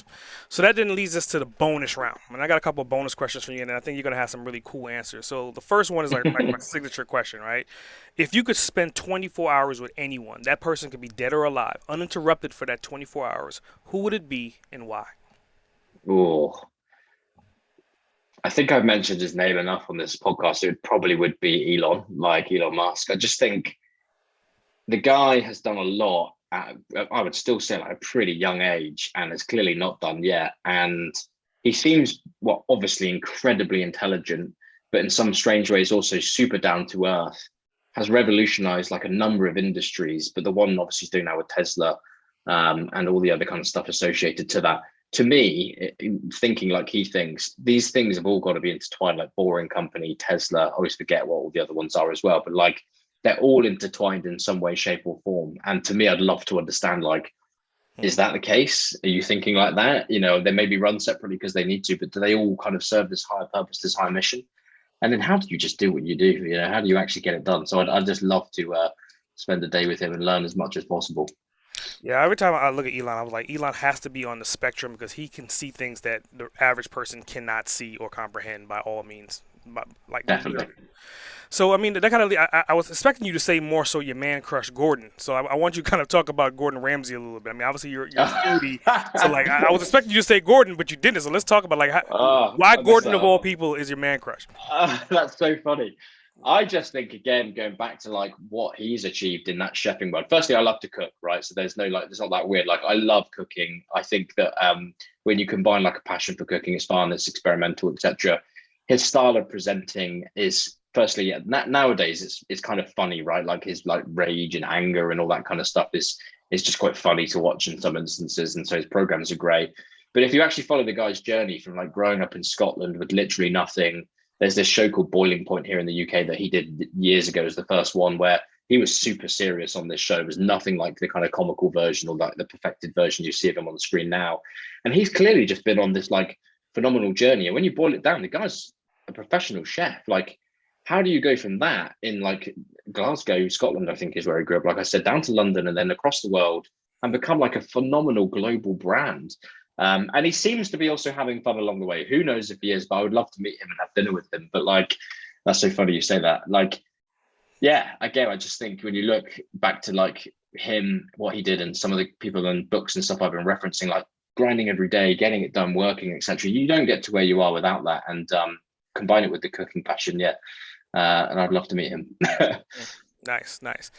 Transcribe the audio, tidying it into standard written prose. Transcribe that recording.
Nice. So that then leads us to the bonus round. And I got a couple of bonus questions for you, and I think you're gonna have some really cool answers. So the first one is like my signature question, right? If you could spend 24 hours with anyone, that person could be dead or alive, uninterrupted for that 24 hours, who would it be and why? Oh, I think I've mentioned his name enough on this podcast. It probably would be Elon, like Elon Musk. I just think the guy has done a lot at, I would still say like a pretty young age, and is clearly not done yet. And he seems, well, obviously incredibly intelligent, but in some strange ways also super down to earth. Has revolutionized like a number of industries, but the one obviously he's doing now with Tesla, and all the other kind of stuff associated to that. To me, thinking like he thinks, these things have all got to be intertwined, like Boring Company, Tesla. I always forget what all the other ones are as well, but like they're all intertwined in some way, shape, or form. And to me, I'd love to understand, like, is that the case? Are you thinking like that? You know, they maybe run separately because they need to, but do they all kind of serve this higher purpose, this higher mission? And then how do you just do what you do? You know, how do you actually get it done? So I'd just love to spend a day with him and learn as much as possible. Yeah, every time I look at Elon, I was like, Elon has to be on the spectrum because he can see things that the average person cannot see or comprehend by all means. Like Definitely. literally. So I mean, that kind of I was expecting you to say more so your man crush Gordon. So I want you to kind of talk about Gordon Ramsay a little bit. I mean, obviously you're a foodie, so like I was expecting you to say Gordon, but you didn't. So let's talk about like why I messed Gordon that of all up. people is your man crush. That's so funny. I just think again, going back to like what he's achieved in that chefing world. Firstly, I love to cook, right? So there's no like, it's not that weird. Like I love cooking. I think that when you combine like a passion for cooking, it's fun, it's experimental, etc. His style of presenting is firstly, yeah, nowadays it's kind of funny, right? Like his like rage and anger and all that kind of stuff is just quite funny to watch in some instances, and so his programs are great. But if you actually follow the guy's journey from like growing up in Scotland with literally nothing, there's this show called Boiling Point here in the UK that he did years ago as the first one, where he was super serious on this show. It was nothing like the kind of comical version or like the perfected version you see of him on the screen now. And he's clearly just been on this like phenomenal journey. And when you boil it down, the guy's a professional chef. Like, how do you go from that in like Glasgow, Scotland, I think is where he grew up, like I said, down to London and then across the world and become like a phenomenal global brand? And he seems to be also having fun along the way. Who knows if he is, but I would love to meet him and have dinner with him. But like, that's so funny you say that. Like, yeah, again, I just think when you look back to like him, what he did, and some of the people and books and stuff I've been referencing, like grinding every day, getting it done, working, etc. You don't get to where you are without that. And combine it with the cooking passion, yeah. And I'd love to meet him. Nice, nice.